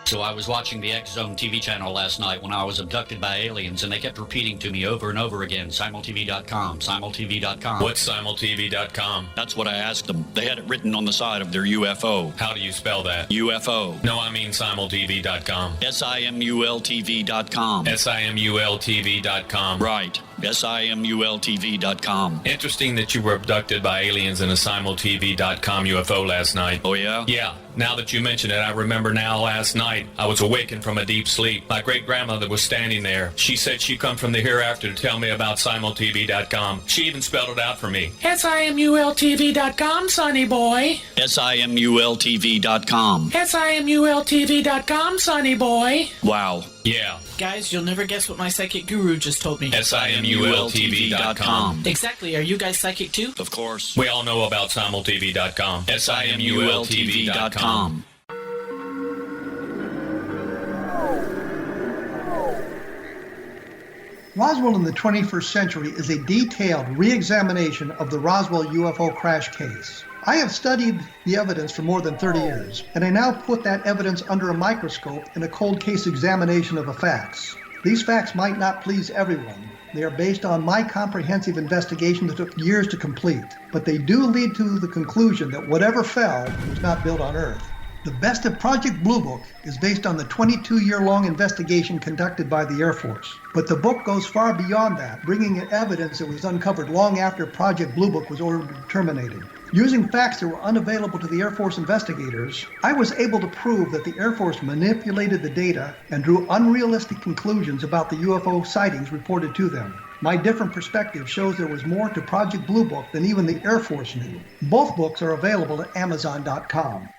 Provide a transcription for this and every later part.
So I was watching the X Zone TV channel last night when I was abducted by aliens, and they kept repeating to me over and over again, simultv.com, simultv.com. What's simultv.com? That's what I asked them. They had it written on the side of their UFO. How do you spell that? UFO. No, I mean simultv.com. simultv.com. simultv.com. Right. simultv.com. Interesting that you were abducted by aliens in a simultv.com UFO last night. Oh, yeah? Yeah. Now that you mention it, I remember now last night I was awakened from a deep sleep. My great-grandmother was standing there. She said she'd come from the hereafter to tell me about simultv.com. She even spelled it out for me. simultv.com, sonny boy. simultv.com. simultv.com, sonny boy. Wow. Yeah. Guys, you'll never guess what my psychic guru just told me. simultv.com. Exactly. Are you guys psychic too? Of course. We all know about simultv.com. simultv.com. Roswell in the 21st century is a detailed re-examination of the Roswell UFO crash case. I have studied the evidence for more than 30 years, and I now put that evidence under a microscope in a cold case examination of the facts. These facts might not please everyone. They are based on my comprehensive investigation that took years to complete, but they do lead to the conclusion that whatever fell was not built on Earth. The best of Project Blue Book is based on the 22-year-long investigation conducted by the Air Force. But the book goes far beyond that, bringing in evidence that was uncovered long after Project Blue Book was ordered terminated. Using facts that were unavailable to the Air Force investigators, I was able to prove that the Air Force manipulated the data and drew unrealistic conclusions about the UFO sightings reported to them. My different perspective shows there was more to Project Blue Book than even the Air Force knew. Both books are available at Amazon.com.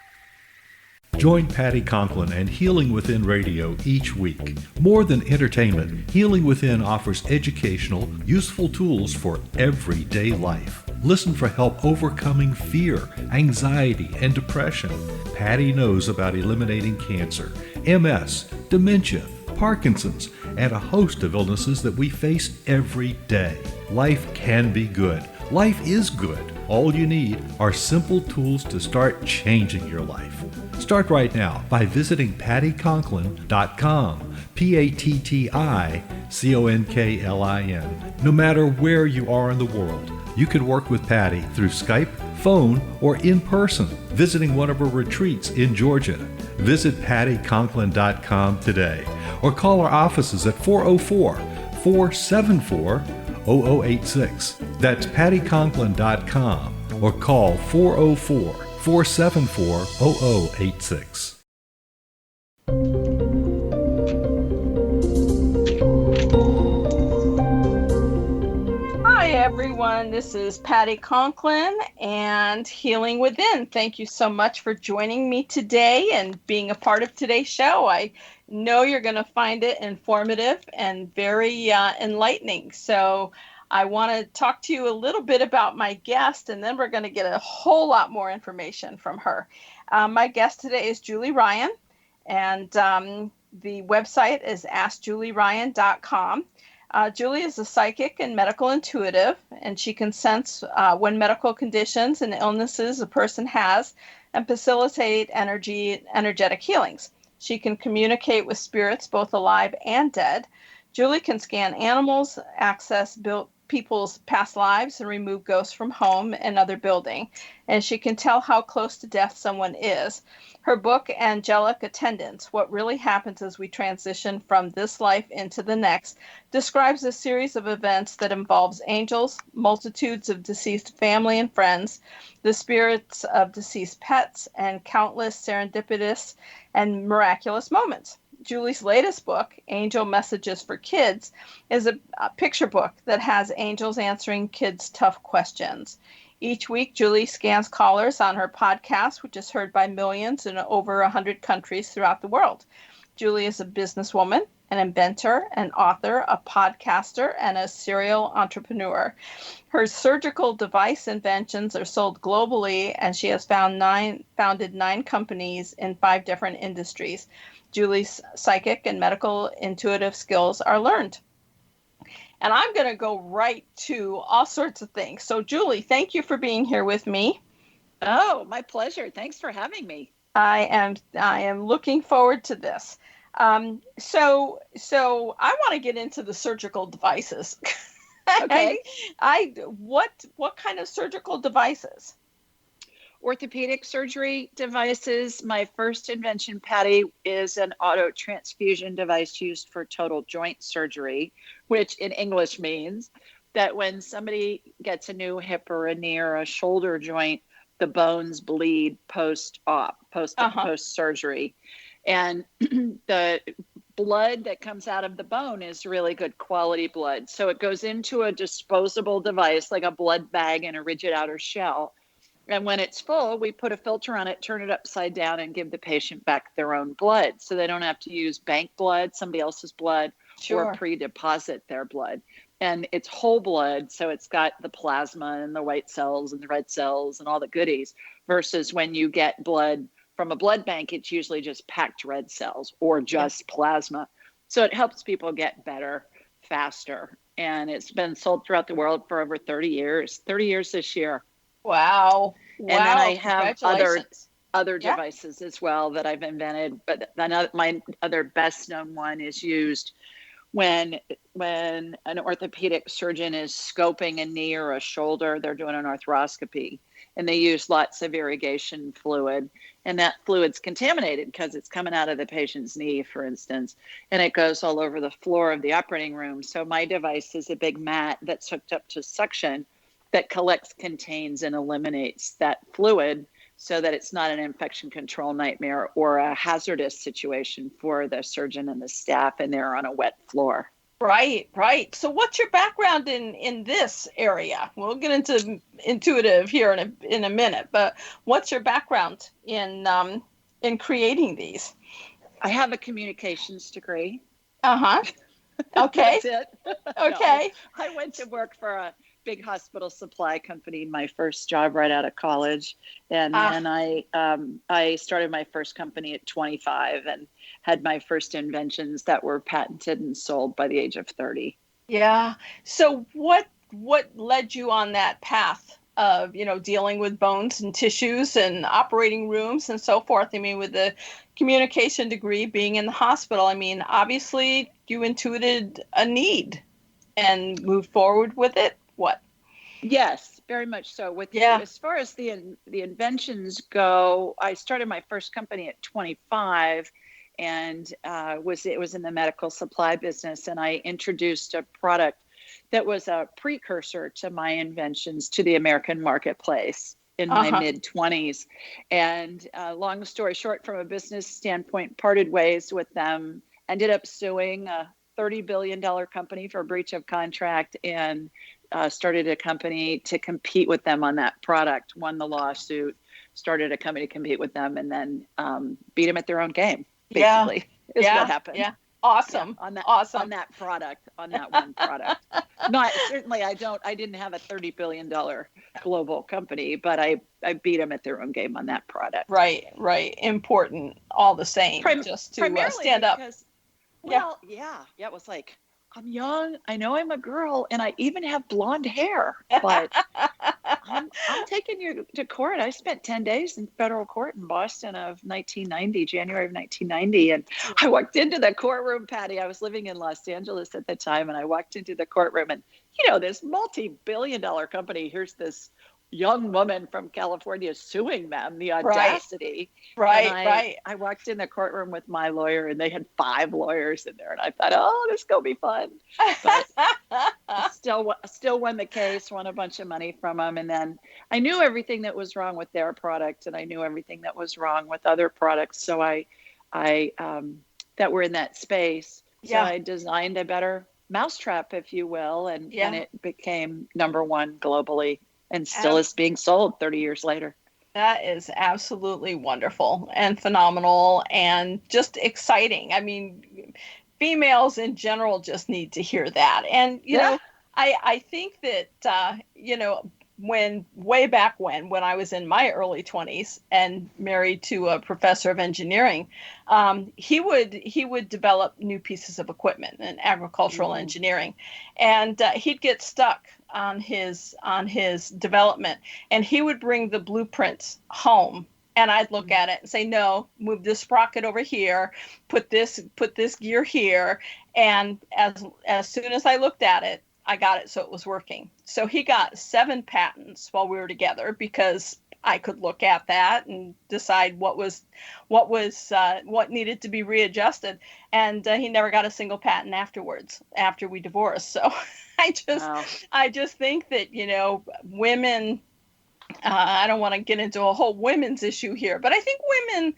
Join Patty Conklin and Healing Within Radio each week. More than entertainment, Healing Within offers educational, useful tools for everyday life. Listen for help overcoming fear, anxiety, and depression. Patty knows about eliminating cancer, MS, dementia, Parkinson's, and a host of illnesses that we face every day. Life can be good. Life is good. All you need are simple tools to start changing your life. Start right now by visiting pattyconklin.com, PATTICONKLIN. No matter where you are in the world, you can work with Patty through Skype, phone, or in person, visiting one of her retreats in Georgia. Visit pattyconklin.com today or call our offices at 404-474-0086. That's pattyconklin.com or call 404-474-0086. Hi everyone, this is Patty Conklin and Healing Within. Thank you so much for joining me today and being a part of today's show. I know you're going to find it informative and very enlightening. So I want to talk to you a little bit about my guest, and then we're going to get a whole lot more information from her. My guest today is Julie Ryan, and the website is AskJulieRyan.com. Julie is a psychic and medical intuitive, and she can sense when medical conditions and illnesses a person has and facilitate energetic healings. She can communicate with spirits, both alive and dead. Julie can scan animals, access people's past lives, and remove ghosts from home and other building. And she can tell how close to death someone is. Her book, Angelic Attendants, What Really Happens as We Transition from This Life into the Next, describes a series of events that involves angels, multitudes of deceased family and friends, the spirits of deceased pets, and countless serendipitous and miraculous moments. Julie's latest book, Angel Messages for Kids, is a picture book that has angels answering kids' tough questions. Each week, Julie scans callers on her podcast, which is heard by millions in over 100 countries throughout the world. Julie is a businesswoman, an inventor, an author, a podcaster, and a serial entrepreneur. Her surgical device inventions are sold globally, and she has founded 9 companies in 5 different industries. Julie's psychic and medical intuitive skills are learned. And I'm going to go right to all sorts of things. So, Julie, thank you for being here with me. Oh, my pleasure. Thanks for having me. I am looking forward to this. So I want to get into the surgical devices. Okay. What kind of surgical devices? Orthopedic surgery devices. My first invention, Patty, is an auto transfusion device used for total joint surgery, which in English means that when somebody gets a new hip or a knee or a shoulder joint, the bones bleed post-op, post-surgery. And the blood that comes out of the bone is really good quality blood. So it goes into a disposable device like a blood bag in a rigid outer shell. And when it's full, we put a filter on it, turn it upside down, and give the patient back their own blood. So they don't have to use bank blood, somebody else's blood, or pre-deposit their blood. And it's whole blood, so it's got the plasma and the white cells and the red cells and all the goodies, versus when you get blood from a blood bank, it's usually just packed red cells or just plasma. So it helps people get better faster. And it's been sold throughout the world for over 30 years this year. Wow. And then I have other devices as well that I've invented. But my other best known one is used when an orthopedic surgeon is scoping a knee or a shoulder. They're doing an arthroscopy, and they use lots of irrigation fluid. And that fluid's contaminated because it's coming out of the patient's knee, for instance, and it goes all over the floor of the operating room. So my device is a big mat that's hooked up to suction that collects, contains, and eliminates that fluid so that it's not an infection control nightmare or a hazardous situation for the surgeon and the staff, and they're on a wet floor. Right. So what's your background in this area? We'll get into intuitive here in a minute, but what's your background in creating these? I have a communications degree. Okay. That's it. Okay. No, I went to work for a big hospital supply company, my first job right out of college. And then I started my first company at 25 and had my first inventions that were patented and sold by the age of 30. Yeah. So what led you on that path of, dealing with bones and tissues and operating rooms and so forth? I mean, with the communication degree, being in the hospital, I mean, obviously you intuited a need and moved forward with it. What? Yes, very much so. As far as the inventions go, I started my first company at 25, and it was in the medical supply business, and I introduced a product that was a precursor to my inventions to the American marketplace in my mid-20s. And long story short, from a business standpoint, parted ways with them, ended up suing a $30 billion company for breach of contract, and started a company to compete with them on that product, won the lawsuit, started a company to compete with them, and then beat them at their own game, basically, is what happened. Yeah. Awesome. Yeah, on that one product. I didn't have a $30 billion global company, but I beat them at their own game on that product. Right. Important all the same, just to stand up. Well, it was like, I'm young, I know I'm a girl, and I even have blonde hair, but I'm taking you to court. I spent 10 days in federal court in Boston of January of 1990. And I walked into the courtroom, Patty. I was living in Los Angeles at the time, and I walked into the courtroom, and, this multi-billion-dollar company, here's this young woman from California suing them, the audacity. Right. I walked in the courtroom with my lawyer, and they had 5 lawyers in there, and I thought, this is going to be fun. But I still won the case, won a bunch of money from them. And then I knew everything that was wrong with their product, and I knew everything that was wrong with other products. So I that were in that space. So I designed a better mousetrap, if you will, and it became number 1 globally. And still is being sold 30 years later. That is absolutely wonderful and phenomenal and just exciting. I mean, females in general just need to hear that. And, I think that, way back when I was in my early 20s and married to a professor of engineering, he would develop new pieces of equipment in agricultural engineering, and he'd get stuck on his development, and he would bring the blueprints home And I'd look at it and say, no, move this sprocket over here, put this gear here. And as soon as I looked at it, I got it so it was working. So he got 7 patents while we were together because I could look at that and decide what needed to be readjusted. And he never got a single patent afterwards, after we divorced. So I just think that, women, I don't want to get into a whole women's issue here, but I think women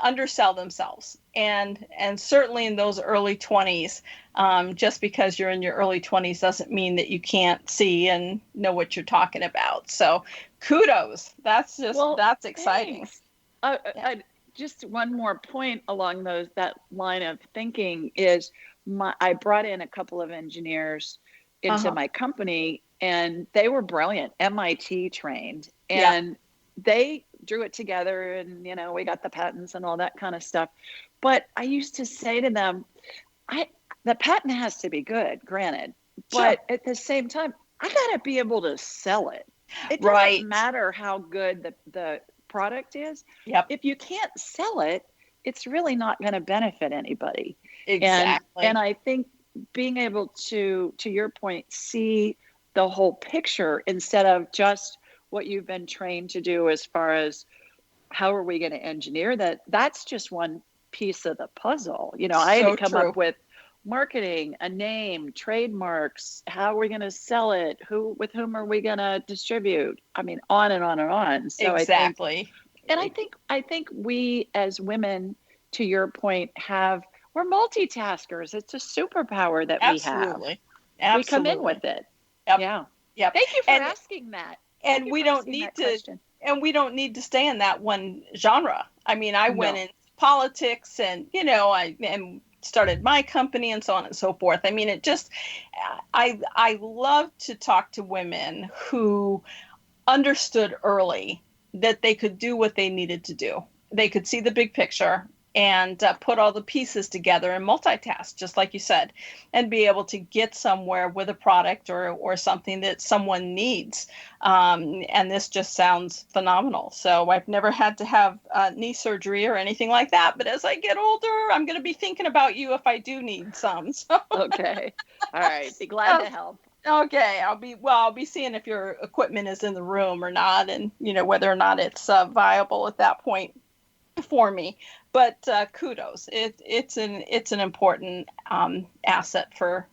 undersell themselves. And certainly in those early 20s, just because you're in your early 20s doesn't mean that you can't see and know what you're talking about. So kudos. That's exciting. Just one more point along that line of thinking is I brought in a couple of engineers into my company, and they were brilliant, MIT trained, and they drew it together, and we got the patents and all that kind of stuff. But I used to say to them, the patent has to be good, granted, but at the same time, I got to be able to sell it. It doesn't matter how good the product is. Yep. If you can't sell it, it's really not going to benefit anybody. Exactly. And I think being able to your point, see the whole picture instead of just what you've been trained to do as far as how are we going to engineer that's just one piece of the puzzle. I had to come up with marketing, a name, trademarks, how are we going to sell it, with whom are we going to distribute, on and on and on. So exactly. I think we as women, to your point, we're multitaskers. It's a superpower that we have. Absolutely. We come in with it. Yep. Yeah. Yep. Thank you for asking that. And we don't need to stay in that one genre. I went into politics and, I started my company and so on and so forth. I love to talk to women who understood early that they could do what they needed to do. They could see the big picture and put all the pieces together and multitask, just like you said, and be able to get somewhere with a product or something that someone needs. And this just sounds phenomenal. So I've never had to have knee surgery or anything like that. But as I get older, I'm going to be thinking about you if I do need some. So. Okay. All right. Be glad to help. Okay. I'll be seeing if your equipment is in the room or not, and whether or not it's viable at that point for me. But kudos. It's an important asset for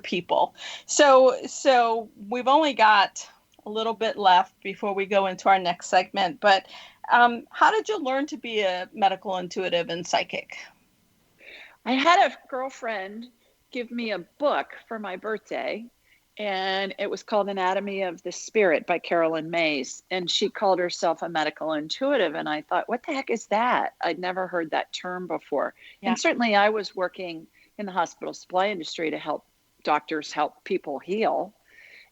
people. So we've only got a little bit left before we go into our next segment. But how did you learn to be a medical intuitive and psychic? I had a girlfriend give me a book for my birthday, and it was called Anatomy of the Spirit by Carolyn Mays. And she called herself a medical intuitive. And I thought, what the heck is that? I'd never heard that term before. Yeah. And certainly I was working in the hospital supply industry to help doctors help people heal.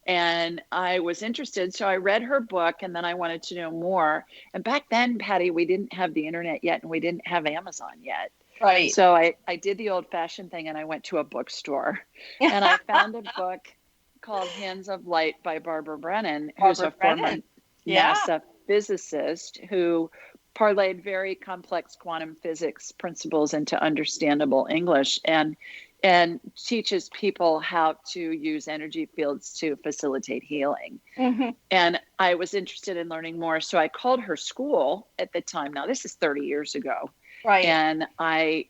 And I was interested. So I read her book, and then I wanted to know more. And back then, Patty, we didn't have the internet yet, and we didn't have Amazon yet. Right. So I did the old fashioned thing, and I went to a bookstore and I found a book called Hands of Light by Barbara Brennan, who's a former NASA physicist who parlayed very complex quantum physics principles into understandable English and teaches people how to use energy fields to facilitate healing. Mm-hmm. And I was interested in learning more. So I called her school at the time. Now, this is 30 years ago. Right. And I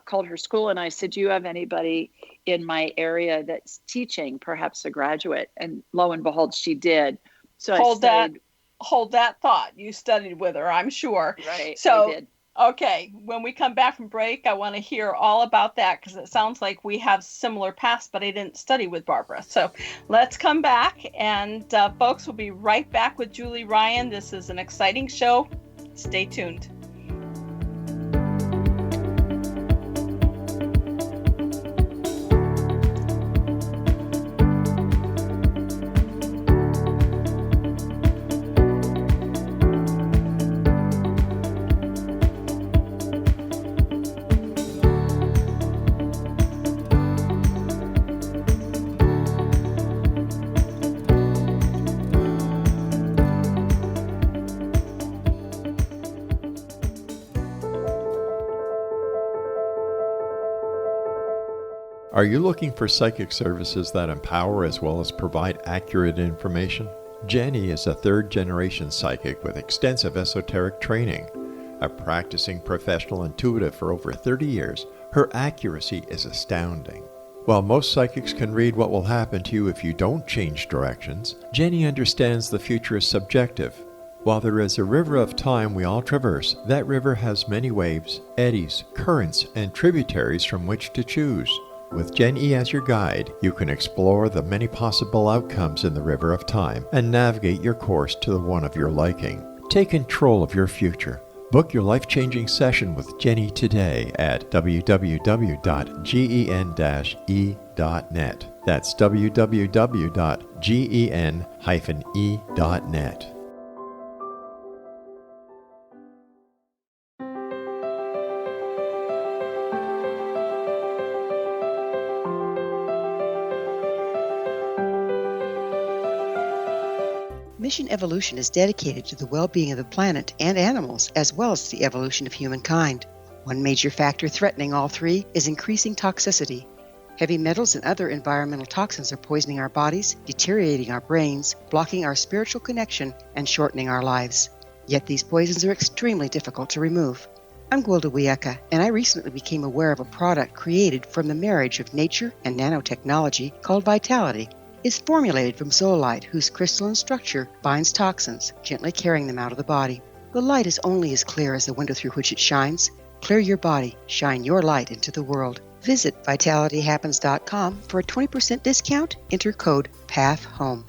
called her school and I said, do you have anybody in my area that's teaching, perhaps a graduate? And lo and behold, she did. So hold that thought. You studied with her, I'm sure. Right. So, I did. Okay. When we come back from break, I want to hear all about that because it sounds like we have similar paths, but I didn't study with Barbara. So let's come back. And folks, we'll be right back with Julie Ryan. This is an exciting show. Stay tuned. Are you looking for psychic services that empower as well as provide accurate information? Jenny is a third-generation psychic with extensive esoteric training. A practicing professional intuitive for over 30 years, her accuracy is astounding. While most psychics can read what will happen to you if you don't change directions, Jenny understands the future is subjective. While there is a river of time we all traverse, that river has many waves, eddies, currents, and tributaries from which to choose. With Jenny as your guide, you can explore the many possible outcomes in the river of time and navigate your course to the one of your liking. Take control of your future. Book your life-changing session with Jenny today at www.gen-e.net. That's www.gen-e.net. Mission Evolution is dedicated to the well-being of the planet and animals, as well as the evolution of humankind. One major factor threatening all three is increasing toxicity. Heavy metals and other environmental toxins are poisoning our bodies, deteriorating our brains, blocking our spiritual connection, and shortening our lives. Yet these poisons are extremely difficult to remove. I'm Gwilda Wiyaka, and I recently became aware of a product created from the marriage of nature and nanotechnology called Vitality. It's formulated from zoolite, whose crystalline structure binds toxins, gently carrying them out of the body. The light is only as clear as the window through which it shines. Clear your body, shine your light into the world. Visit vitalityhappens.com for a 20% discount. Enter code PATHHOME.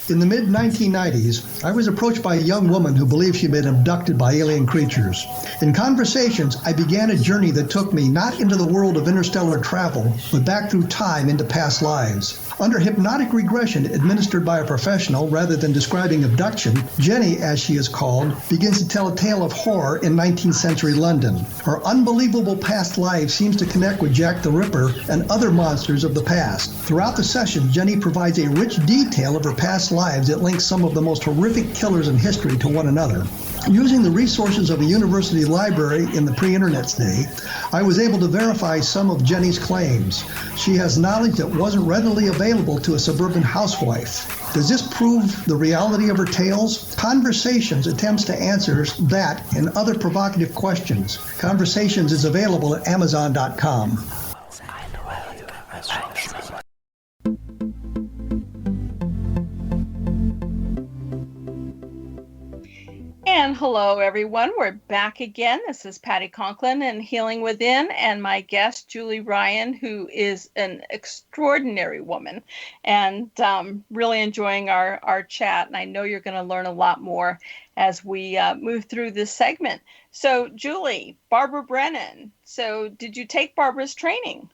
In the mid-1990s, I was approached by a young woman who believed she'd been abducted by alien creatures. In conversations, I began a journey that took me not into the world of interstellar travel, but back through time into past lives. Under hypnotic regression administered by a professional rather than describing abduction, Jenny, as she is called, begins to tell a tale of horror in 19th century London. Her unbelievable past life seems to connect with Jack the Ripper and other monsters of the past. Throughout the session, Jenny provides a rich detail of her past lives that links some of the most horrific killers in history to one another. Using the resources of a university library in the pre-internet's day, I was able to verify some of Jenny's claims. She has knowledge that wasn't readily available to a suburban housewife. Does this prove the reality of her tales? Conversations attempts to answer that and other provocative questions. Conversations is available at Amazon.com. And hello, everyone. We're back again. This is Patty Conklin and Healing Within, and my guest, Julie Ryan, who is an extraordinary woman, and really enjoying our chat. And I know you're going to learn a lot more as we move through this segment. So, Julie, Barbara Brennan. So, did you take Barbara's training?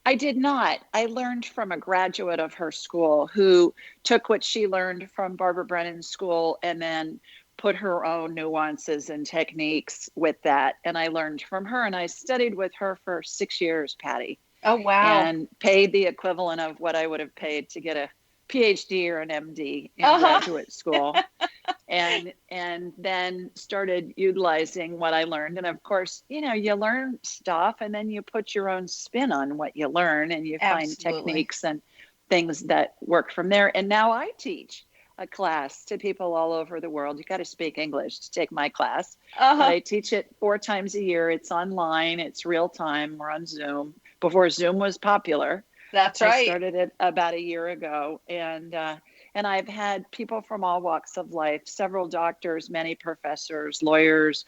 I did not. I learned from a graduate of her school who took what she learned from Barbara Brennan's school and then put her own nuances and techniques with that. And I learned from her, and I studied with her for 6 years, Patty. Oh, wow. And paid the equivalent of what I would have paid to get a PhD or an MD in graduate school. and then started utilizing what I learned. And of course, you know, you learn stuff and then you put your own spin on what you learn, and you find techniques and things that work from there. And now I teach a class to people all over the world. You got to speak English to take my class. But I teach it 4 times a year. It's online. It's real time. We're on Zoom. Before Zoom was popular. That's right. I started it about a year ago, and I've had people from all walks of life, several doctors, many professors, lawyers,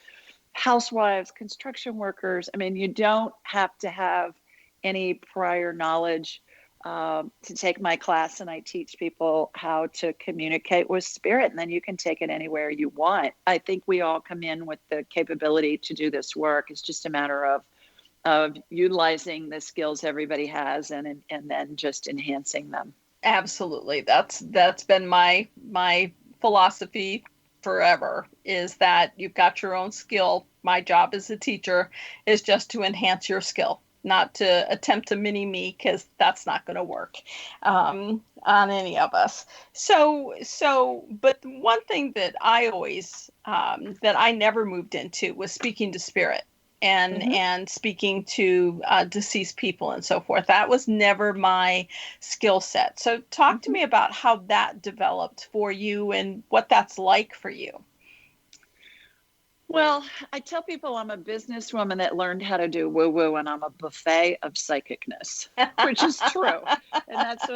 housewives, construction workers. I mean, you don't have to have any prior knowledge to take my class, and I teach people how to communicate with spirit, and then you can take it anywhere you want. I think we all come in with the capability to do this work. It's just a matter of utilizing the skills everybody has and then just enhancing them. Absolutely. That's been my philosophy forever, is that you've got your own skill. My job as a teacher is just to enhance your skill. not to attempt a mini me, because that's not going to work on any of us. But one thing that I always, that I never moved into was speaking to spirit and speaking to deceased people and so forth. That was never my skill set. So talk to me about how that developed for you and what that's like for you. Well, I tell people I'm a businesswoman that learned how to do woo-woo, and I'm a buffet of psychicness, which is true. And that's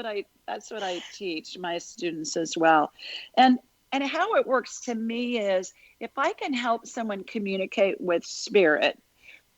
what I teach my students as well. And how it works to me is, if I can help someone communicate with spirit,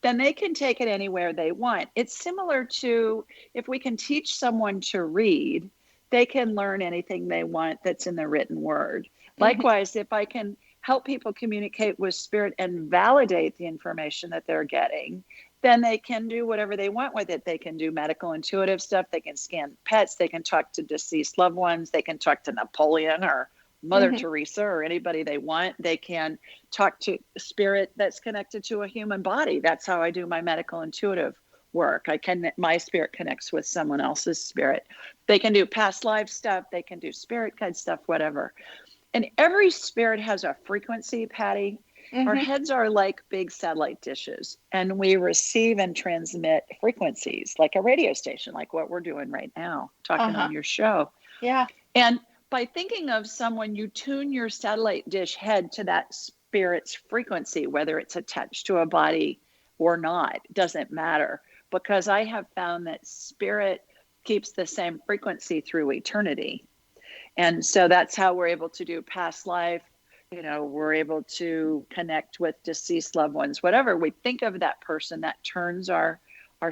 then they can take it anywhere they want. It's similar to, if we can teach someone to read, they can learn anything they want that's in the written word. Likewise, if I can help people communicate with spirit and validate the information that they're getting, then they can do whatever they want with it. They can do medical intuitive stuff. They can scan pets. They can talk to deceased loved ones. They can talk to Napoleon or Mother Teresa or anybody they want. They can talk to spirit that's connected to a human body. That's how I do my medical intuitive work. My spirit connects with someone else's spirit. They can do past life stuff. They can do spirit guide stuff, whatever. And every spirit has a frequency, Patty. Our heads are like big satellite dishes, and we receive and transmit frequencies like a radio station, like what we're doing right now, talking on your show. Yeah. And by thinking of someone, you tune your satellite dish head to that spirit's frequency, whether it's attached to a body or not. It doesn't matter, because I have found that spirit keeps the same frequency through eternity. And so that's how we're able to do past life. We're able to connect with deceased loved ones, whatever. We think of that person, that turns our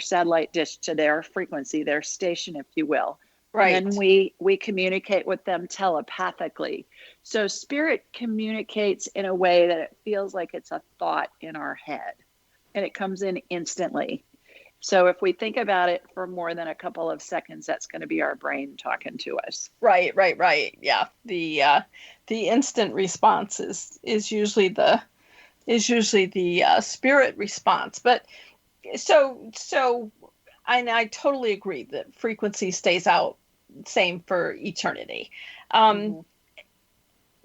satellite dish to their frequency, their station, if you will. Right. And then we communicate with them telepathically. So spirit communicates in a way that it feels like it's a thought in our head, and it comes in instantly. So if we think about it for more than a couple of seconds, that's going to be our brain talking to us. Right. Yeah. The instant response is usually the spirit response. But so I totally agree that frequency stays out same for eternity.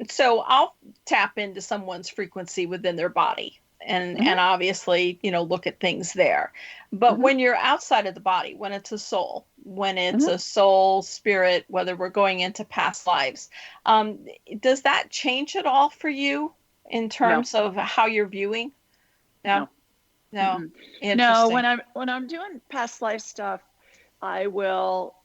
So I'll tap into someone's frequency within their body. And obviously, look at things there. But when you're outside of the body, when it's a soul, when it's a soul, spirit, whether we're going into past lives, does that change at all for you in terms of how you're viewing? No. No. When I'm doing past life stuff, I will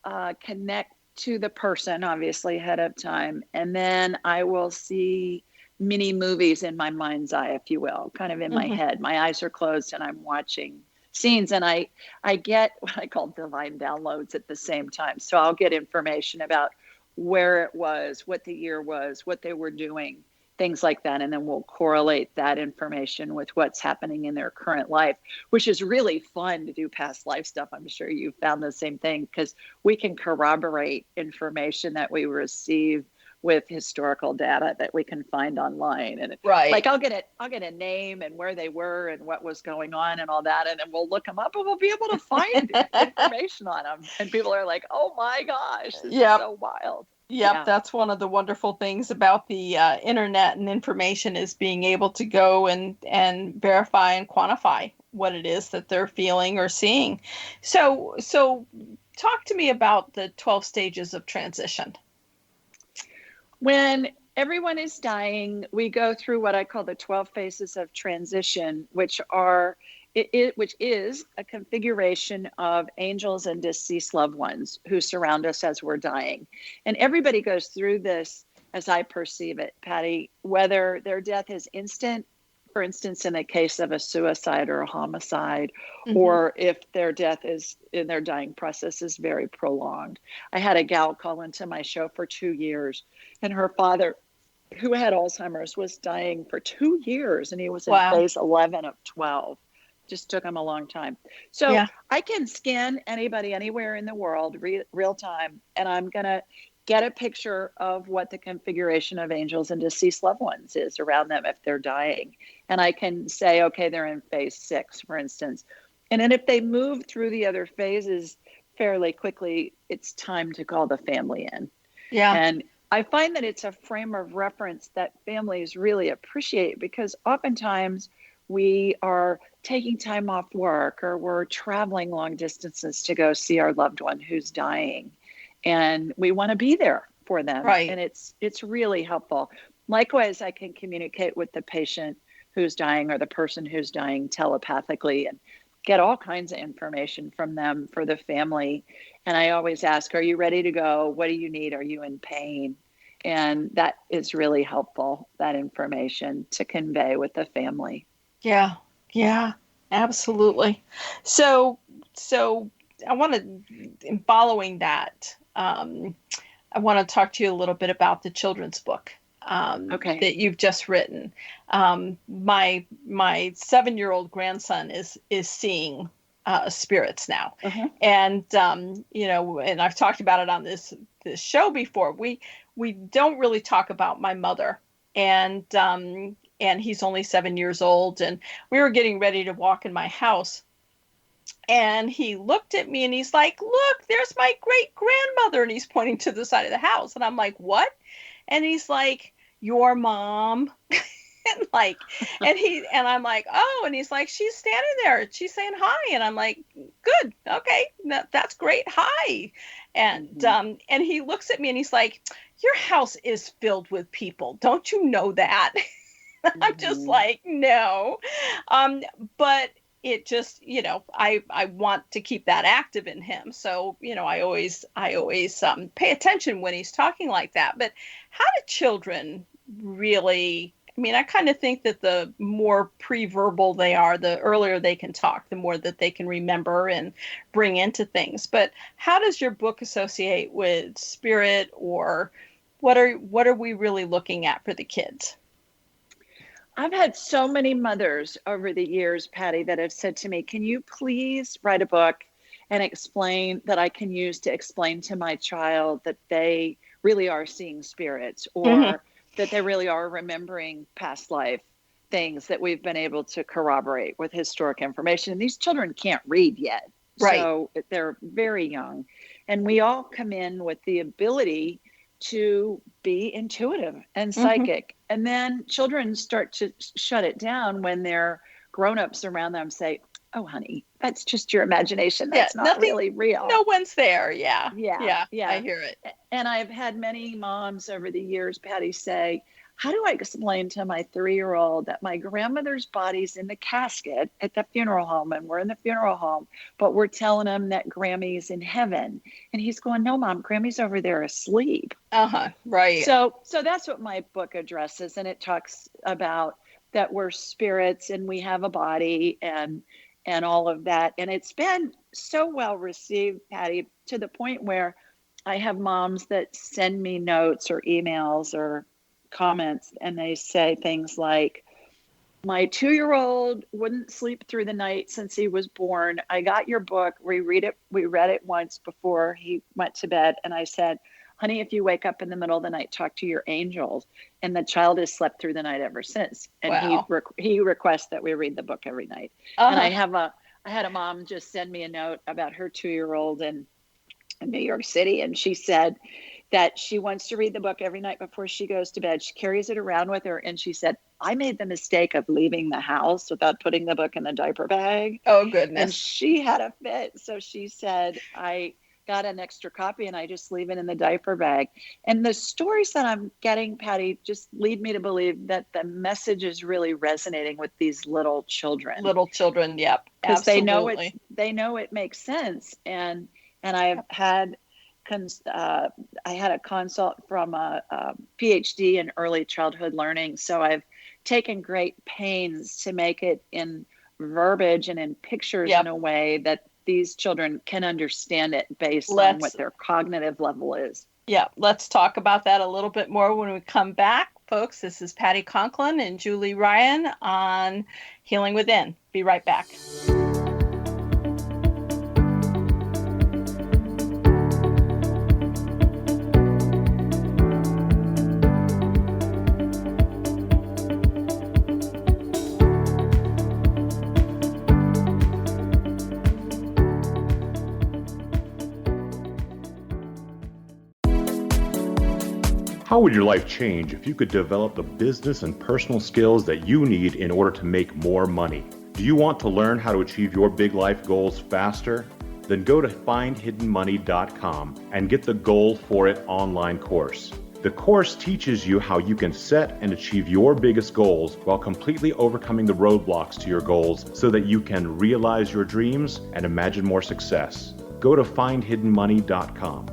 connect to the person, obviously ahead of time, and then I will see mini movies in my mind's eye, if you will, kind of in my head. My eyes are closed and I'm watching scenes, and I get what I call divine downloads at the same time. So I'll get information about where it was, what the year was, what they were doing, things like that. And then we'll correlate that information with what's happening in their current life, which is really fun to do past life stuff. I'm sure you found the same thing, because we can corroborate information that we receive with historical data that we can find online. And like I'll get a name and where they were and what was going on and all that, and then we'll look them up and we'll be able to find information on them. And people are like, "Oh my gosh, this is so wild." Yep, that's one of the wonderful things about the internet and information, is being able to go and verify and quantify what it is that they're feeling or seeing. So talk to me about the 12 stages of transition. When everyone is dying, we go through what I call the 12 phases of transition, which is a configuration of angels and deceased loved ones who surround us as we're dying. And everybody goes through this, as I perceive it, Patty, whether their death is instant, for instance, in the case of a suicide or a homicide, or if their death is in their dying process is very prolonged. I had a gal call into my show for 2 years, and her father, who had Alzheimer's, was dying for 2 years, and he was in phase 11 of 12. Just took him a long time. So I can scan anybody anywhere in the world real time, and I'm going to get a picture of what the configuration of angels and deceased loved ones is around them if they're dying. And I can say, okay, they're in phase 6, for instance. And then if they move through the other phases fairly quickly, it's time to call the family in. Yeah. And I find that it's a frame of reference that families really appreciate, because oftentimes we are taking time off work, or we're traveling long distances to go see our loved one who's dying. And we want to be there for them. Right. And it's really helpful. Likewise, I can communicate with the patient who's dying or the person who's dying telepathically and get all kinds of information from them for the family. And I always ask, are you ready to go? What do you need? Are you in pain? And that is really helpful, that information to convey with the family. Yeah. Yeah, absolutely. So I want to, in following that, I want to talk to you a little bit about the children's book that you've just written. My 7-year-old grandson is seeing spirits now, and and I've talked about it on this show before. We don't really talk about my mother, and he's only 7 years old, and we were getting ready to walk in my house. And he looked at me and he's like, look, there's my great grandmother. And he's pointing to the side of the house. And I'm like, what? And he's like, your mom. and I'm like, oh, and he's like, she's standing there. She's saying hi. And I'm like, good. Okay. That's great. Hi. And, and he looks at me and he's like, your house is filled with people. Don't you know that? I'm just like, no. But it just, I want to keep that active in him. So, I always pay attention when he's talking like that. But how do children really, I kind of think that the more pre-verbal they are, the earlier they can talk, the more that they can remember and bring into things. But how does your book associate with spirit, or what are we really looking at for the kids? I've had so many mothers over the years, Patty, that have said to me, can you please write a book and explain that I can use to explain to my child that they really are seeing spirits, or that they really are remembering past life things that we've been able to corroborate with historic information. And these children can't read yet. Right. So they're very young. And we all come in with the ability to be intuitive and psychic. And then children start to shut it down when their grown-ups around them say, oh, honey, that's just your imagination. That's not really real. No one's there. Yeah. Yeah. I hear it. And I've had many moms over the years, Patty, say, how do I explain to my 3-year-old that my grandmother's body's in the casket at the funeral home, and we're in the funeral home, but we're telling him that Grammy's in heaven? And he's going, no, Mom, Grammy's over there asleep. Right. So that's what my book addresses. And it talks about that we're spirits and we have a body and all of that. And it's been so well received, Patty, to the point where I have moms that send me notes or emails or comments, and they say things like, my 2-year-old wouldn't sleep through the night since he was born. I got your book. We read it once before he went to bed. And I said, honey, if you wake up in the middle of the night, talk to your angels. And the child has slept through the night ever since. And he requests that we read the book every night. And I had a mom just send me a note about her 2-year-old in New York City. And she said that she wants to read the book every night before she goes to bed. She carries it around with her. And she said, I made the mistake of leaving the house without putting the book in the diaper bag. Oh, goodness. And she had a fit. So she said, I got an extra copy and I just leave it in the diaper bag. And the stories that I'm getting, Patty, just lead me to believe that the message is really resonating with these little children. Yep. Because they know it makes sense. And I had a consult from a PhD in early childhood learning. So I've taken great pains to make it in verbiage and in pictures in a way that these children can understand it based on what their cognitive level is. Yeah, let's talk about that a little bit more when we come back. Folks, this is Patty Conklin and Julie Ryan on Healing Within. Be right back. How would your life change if you could develop the business and personal skills that you need in order to make more money? Do you want to learn how to achieve your big life goals faster? Then go to findhiddenmoney.com and get the Goal for It online course. The course teaches you how you can set and achieve your biggest goals while completely overcoming the roadblocks to your goals so that you can realize your dreams and imagine more success. Go to findhiddenmoney.com.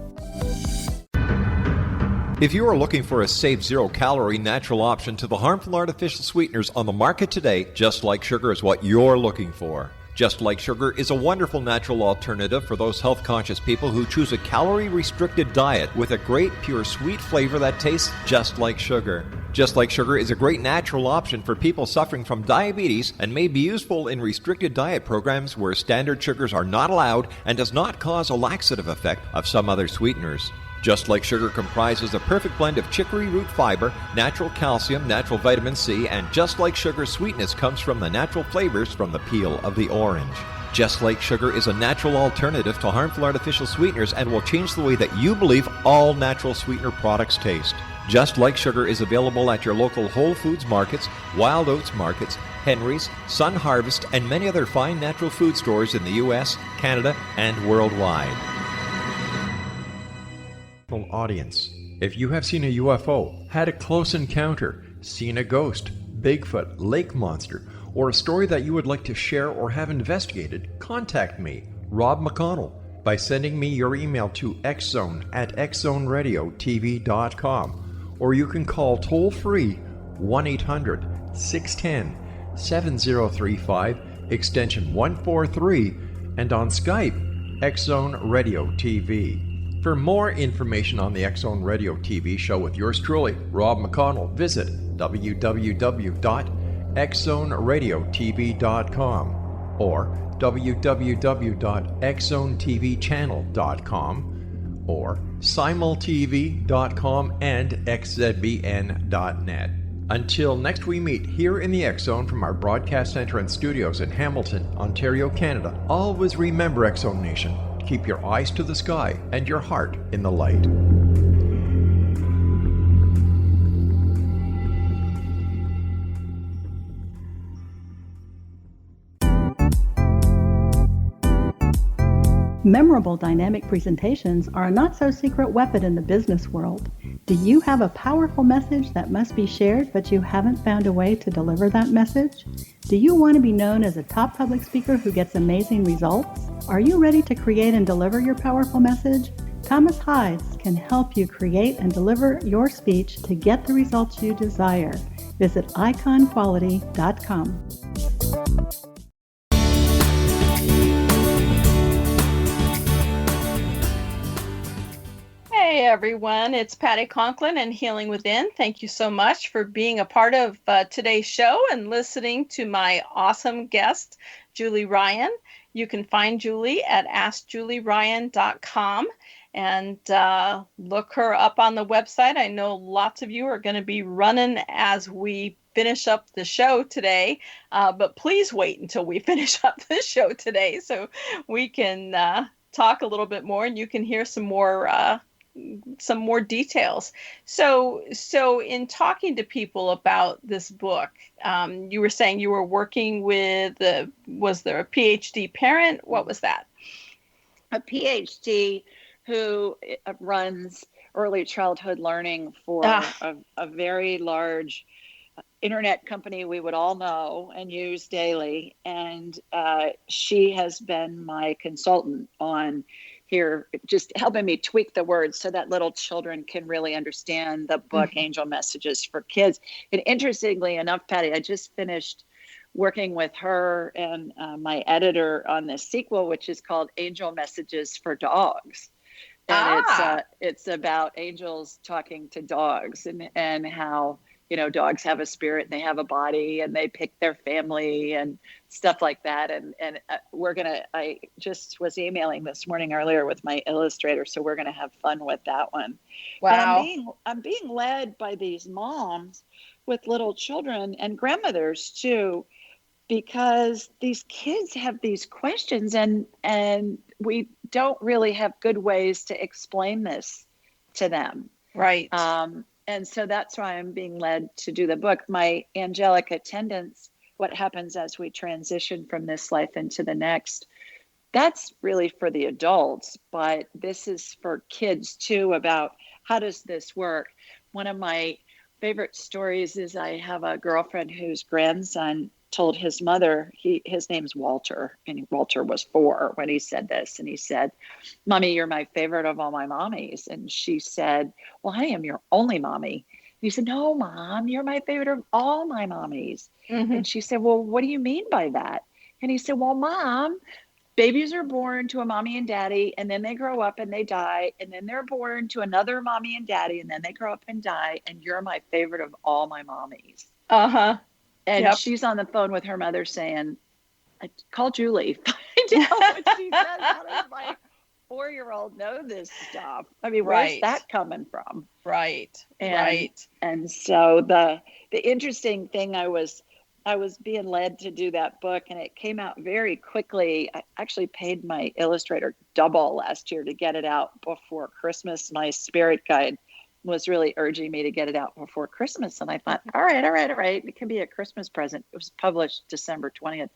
If you are looking for a safe, zero-calorie natural option to the harmful artificial sweeteners on the market today, Just Like Sugar is what you're looking for. Just Like Sugar is a wonderful natural alternative for those health-conscious people who choose a calorie-restricted diet with a great, pure, sweet flavor that tastes just like sugar. Just Like Sugar is a great natural option for people suffering from diabetes and may be useful in restricted diet programs where standard sugars are not allowed and does not cause a laxative effect of some other sweeteners. Just Like Sugar comprises a perfect blend of chicory root fiber, natural calcium, natural vitamin C, and Just Like Sugar's sweetness comes from the natural flavors from the peel of the orange. Just Like Sugar is a natural alternative to harmful artificial sweeteners and will change the way that you believe all natural sweetener products taste. Just Like Sugar is available at your local Whole Foods markets, Wild Oats markets, Henry's, Sun Harvest, and many other fine natural food stores in the U.S., Canada, and worldwide. Audience, if you have seen a UFO, had a close encounter, seen a ghost, Bigfoot, lake monster, or a story that you would like to share or have investigated, contact me, Rob McConnell, by sending me your email to xzone@xzoneradiotv.com, or you can call toll-free 1-800-610-7035, extension 143, and on Skype, X-Zone Radio TV. For more information on the X-Zone Radio TV show with yours truly, Rob McConnell, visit www.xzoneradiotv.com or www.xzonetvchannel.com or simultv.com and xzbn.net. Until next we meet here in the X-Zone from our broadcast center and studios in Hamilton, Ontario, Canada, always remember, X-Zone Nation, keep your eyes to the sky and your heart in the light. Memorable dynamic presentations are a not-so-secret weapon in the business world. Do you have a powerful message that must be shared, but you haven't found a way to deliver that message? Do you want to be known as a top public speaker who gets amazing results? Are you ready to create and deliver your powerful message? Thomas Hides can help you create and deliver your speech to get the results you desire. Visit iconquality.com. Hey everyone, it's Patty Conklin and Healing Within. Thank you so much for being a part of today's show and listening to my awesome guest, Julie Ryan. You can find Julie at AskJulieRyan.com and look her up on the website. I know lots of you are going to be running as we finish up the show today, but please wait until we finish up the show today so we can talk a little bit more and you can hear some more details. So in talking to people about this book, you were saying you were working with, was there a PhD parent? What was that? A PhD who runs early childhood learning for a very large internet company we would all know and use daily. And she has been my consultant on here, just helping me tweak the words so that little children can really understand the book, Angel Messages for Kids. And interestingly enough, Patty, I just finished working with her and my editor on this sequel, which is called Angel Messages for Dogs. And it's about angels talking to dogs and how, you know, dogs have a spirit and they have a body and they pick their family and stuff like that. And I just was emailing this morning earlier with my illustrator. So we're going to have fun with that one. Wow. But I'm being led by these moms with little children and grandmothers too, because these kids have these questions and we don't really have good ways to explain this to them. Right. And so that's why I'm being led to do the book. My Angelic Attendants, what happens as we transition from this life into the next, that's really for the adults, but this is for kids too, about how does this work. One of my favorite stories is I have a girlfriend whose grandson told his mother, his name's Walter, and Walter was 4 when he said this, and he said, "Mommy, you're my favorite of all my mommies." And she said, "Well, I am your only mommy." And he said, "No, Mom, you're my favorite of all my mommies." And she said, "Well, what do you mean by that?" And he said, "Well, Mom, babies are born to a mommy and daddy, and then they grow up and they die, and then they're born to another mommy and daddy, and then they grow up and die, and you're my favorite of all my mommies." And she's on the phone with her mother saying, "Call Julie, find out what she says. How does my 4-year-old know this stuff? I mean, where's that coming from?" And so the interesting thing, I was being led to do that book, and it came out very quickly. I actually paid my illustrator double last year to get it out before Christmas. My spirit guide was really urging me to get it out before Christmas. And I thought, all right. It can be a Christmas present. It was published December 20th.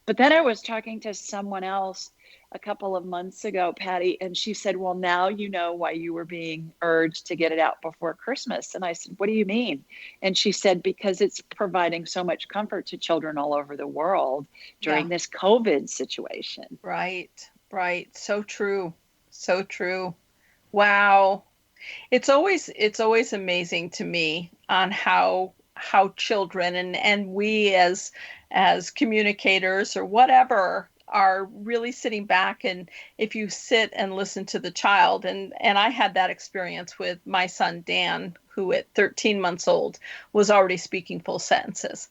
But then I was talking to someone else a couple of months ago, Patty, and she said, "Well, now you know why you were being urged to get it out before Christmas." And I said, "What do you mean?" And she said, "Because it's providing so much comfort to children all over the world during this COVID situation." Right. So true. Wow. It's always amazing to me on how children and we as communicators or whatever are really sitting back, and if you sit and listen to the child, and I had that experience with my son Dan, who at 13 months old was already speaking full sentences,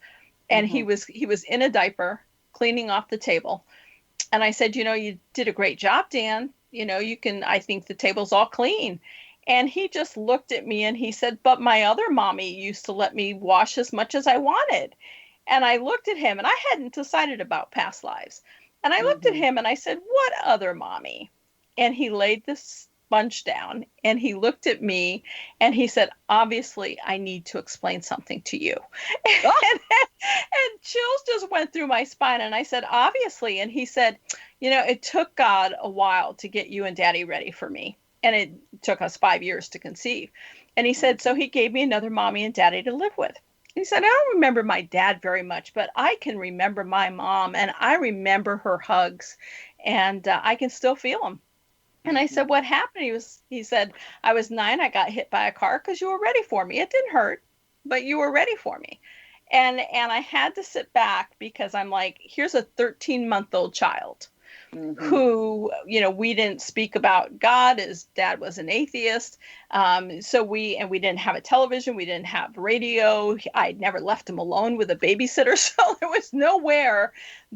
and he was in a diaper cleaning off the table, and I said, "You did a great job, Dan. I think the table's all clean." And he just looked at me and he said, "But my other mommy used to let me wash as much as I wanted." And I looked at him, and I hadn't decided about past lives. And I looked at him and I said, "What other mommy?" And he laid the sponge down and he looked at me and he said, "Obviously, I need to explain something to you." And chills just went through my spine. And I said, "Obviously." And he said, "It took God a while to get you and Daddy ready for me. And it took us 5 years to conceive." And he said, "So he gave me another mommy and daddy to live with." He said, "I don't remember my dad very much, but I can remember my mom, and I remember her hugs, and I can still feel them." And I said, "What happened?" He said, "I was 9. I got hit by a car because you were ready for me. It didn't hurt, but you were ready for me." And I had to sit back because I'm like, here's a 13-month-old child who, we didn't speak about God. His dad was an atheist. So we didn't have a television. We didn't have radio. I'd never left him alone with a babysitter. So there was nowhere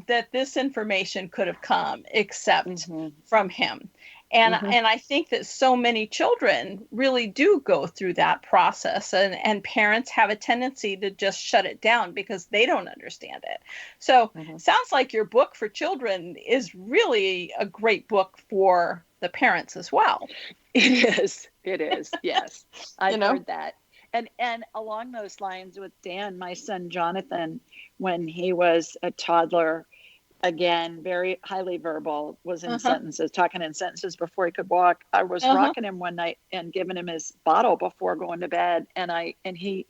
that this information could have come except from him. And I think that so many children really do go through that process, and parents have a tendency to just shut it down because they don't understand it. So sounds like your book for children is really a great book for the parents as well. It is. Yes. I've heard that. And along those lines with Dan, my son Jonathan, when he was a toddler, again, very highly verbal, was in sentences, talking in sentences before he could walk. I was rocking him one night and giving him his bottle before going to bed. And he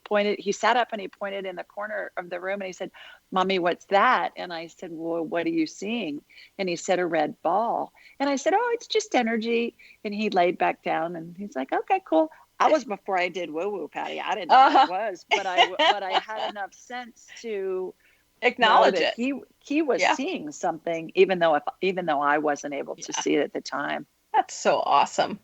sat up and he pointed in the corner of the room and he said, "Mommy, what's that?" And I said, "Well, what are you seeing?" And he said, "A red ball." And I said, "Oh, it's just energy." And he laid back down and he's like, "Okay, cool." I was before I did woo-woo, Patty. I didn't know what it was, but I had enough sense to acknowledge it. He was seeing something, even though I wasn't able to see it at the time. That's so awesome.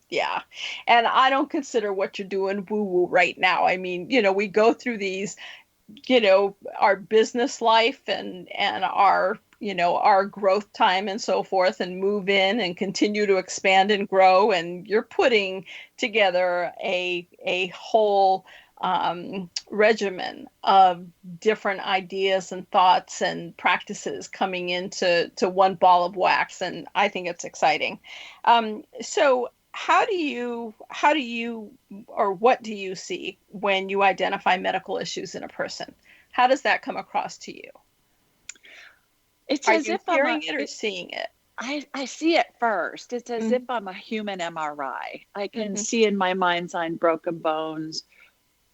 Yeah. And I don't consider what you're doing woo-woo right now. I mean, we go through these, our business life and our, our growth time and so forth, and move in and continue to expand and grow. And you're putting together a whole regimen of different ideas and thoughts and practices coming into one ball of wax, and I think it's exciting. So how do you, or what do you see when you identify medical issues in a person? How does that come across to you? It's Are as you if hearing it or seeing it? I see it first. It's as if I'm a human MRI. I can see in my mind's eye broken bones,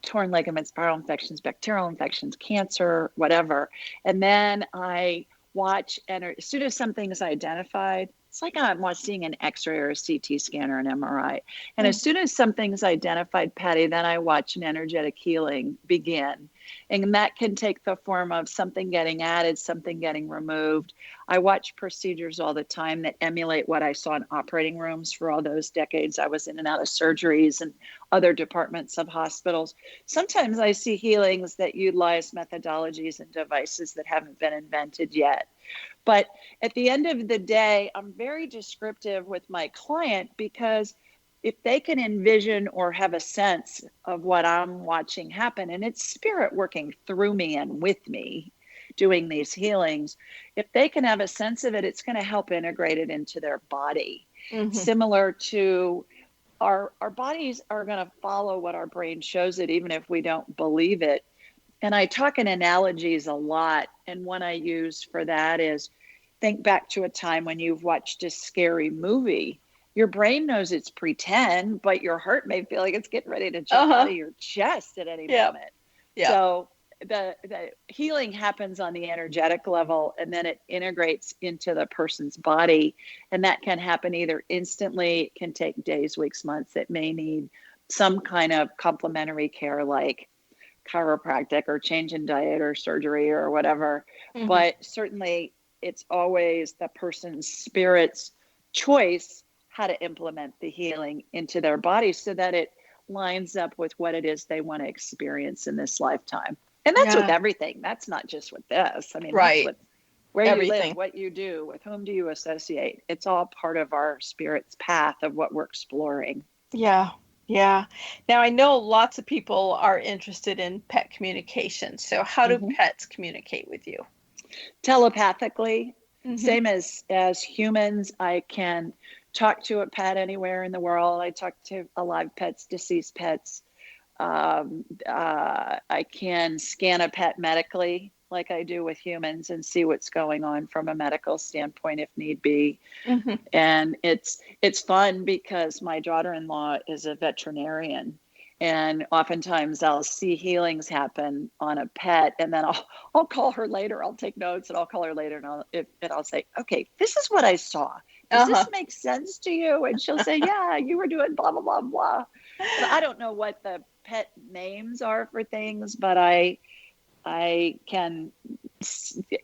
torn ligaments, viral infections, bacterial infections, cancer, whatever. And then I watch, and as soon as something is identified, it's like I'm seeing an X-ray or a CT scan or an MRI. And as soon as something's identified, Patty, then I watch an energetic healing begin. And that can take the form of something getting added, something getting removed. I watch procedures all the time that emulate what I saw in operating rooms for all those decades. I was in and out of surgeries and other departments of hospitals. Sometimes I see healings that utilize methodologies and devices that haven't been invented yet. But at the end of the day, I'm very descriptive with my client, because if they can envision or have a sense of what I'm watching happen, and it's spirit working through me and with me doing these healings, if they can have a sense of it, it's going to help integrate it into their body. Similar to our bodies are going to follow what our brain shows it, even if we don't believe it. And I talk in analogies a lot. And one I use for that is, think back to a time when you've watched a scary movie. Your brain knows it's pretend, but your heart may feel like it's getting ready to jump out of your chest at any moment. So the healing happens on the energetic level, and then it integrates into the person's body. And that can happen either instantly, it can take days, weeks, months. It may need some kind of complementary care like chiropractic or change in diet or surgery or whatever. But certainly it's always the person's spirit's choice how to implement the healing into their body so that it lines up with what it is they want to experience in this lifetime. And that's with everything. That's not just with this. I mean, that's with where you live, what you do, with whom do you associate. It's all part of our spirit's path of what we're exploring. Yeah. Now, I know lots of people are interested in pet communication. So how do pets communicate with you? Telepathically, same as humans. I can talk to a pet anywhere in the world. I talk to alive pets, deceased pets. I can scan a pet medically like I do with humans and see what's going on from a medical standpoint if need be. And it's fun because my daughter-in-law is a veterinarian, and oftentimes I'll see healings happen on a pet, and then I'll call her later. I'll take notes and I'll call her later, and I'll say, okay, this is what I saw. Does this make sense to you? And she'll say, yeah, you were doing blah, blah, blah, blah. But I don't know what the pet names are for things, but I can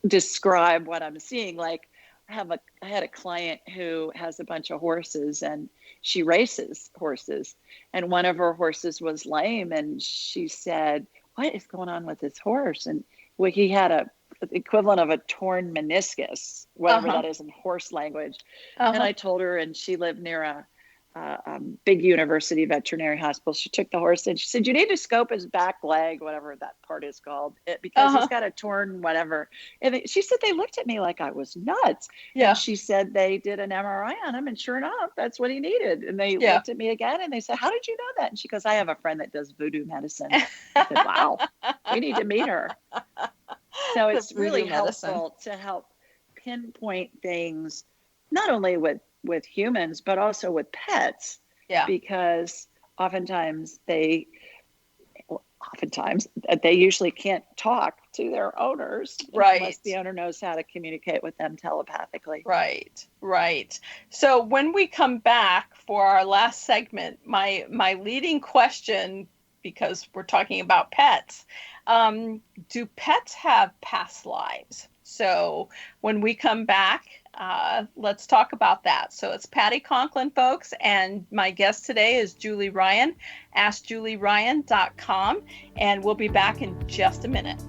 describe what I'm seeing. Like I had a client who has a bunch of horses, and she races horses, and one of her horses was lame, and she said, what is going on with this horse? And he had the equivalent of a torn meniscus, whatever that is in horse language. And I told her, and she lived near a big university veterinary hospital. She took the horse and she said, you need to scope his back leg, whatever that part is called, because he's got a torn whatever. And she said, they looked at me like I was nuts. And she said they did an MRI on him, and sure enough, that's what he needed. And they looked at me again and they said, how did you know that? And she goes, I have a friend that does voodoo medicine. I said, wow, we need to meet her. So it's really helpful to help pinpoint things, not only with humans, but also with pets. Because oftentimes they usually can't talk to their owners, unless the owner knows how to communicate with them telepathically. Right. So when we come back for our last segment, my leading question, because we're talking about pets, do pets have past lives? So when we come back, let's talk about that. So it's Patty Conklin, folks, and my guest today is Julie Ryan, AskJulieRyan.com, and we'll be back in just a minute.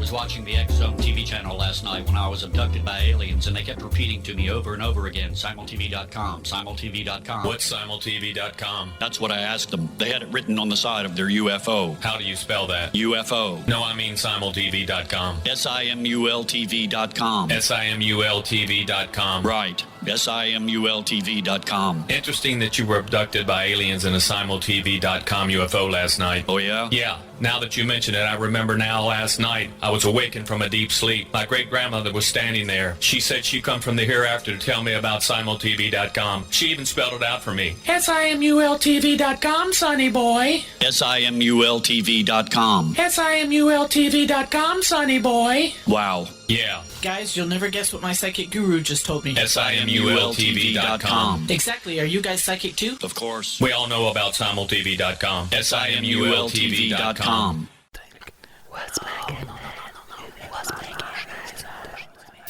was watching the X Zone TV channel last night when I was abducted by aliens, and they kept repeating to me over and over again, simultv.com, simultv.com. What's simultv.com? That's what I asked them. They had it written on the side of their UFO. How do you spell that? UFO. No, I mean simultv.com. simultv.com. simultv.com. Right. simultv.com. Interesting that you were abducted by aliens in a simultv.com UFO last night. Oh, yeah? Yeah. Now that you mention it, I remember now last night I was awakened from a deep sleep. My great-grandmother was standing there. She said she come from the hereafter to tell me about simultv.com. She even spelled it out for me. simultv.com, sonny boy. simultv.com. simultv.com, sonny boy. Wow. Yeah. Guys, you'll never guess what my psychic guru just told me. simultv.com. Exactly. Are you guys psychic too? Of course. We all know about simultv.com. simultv.com.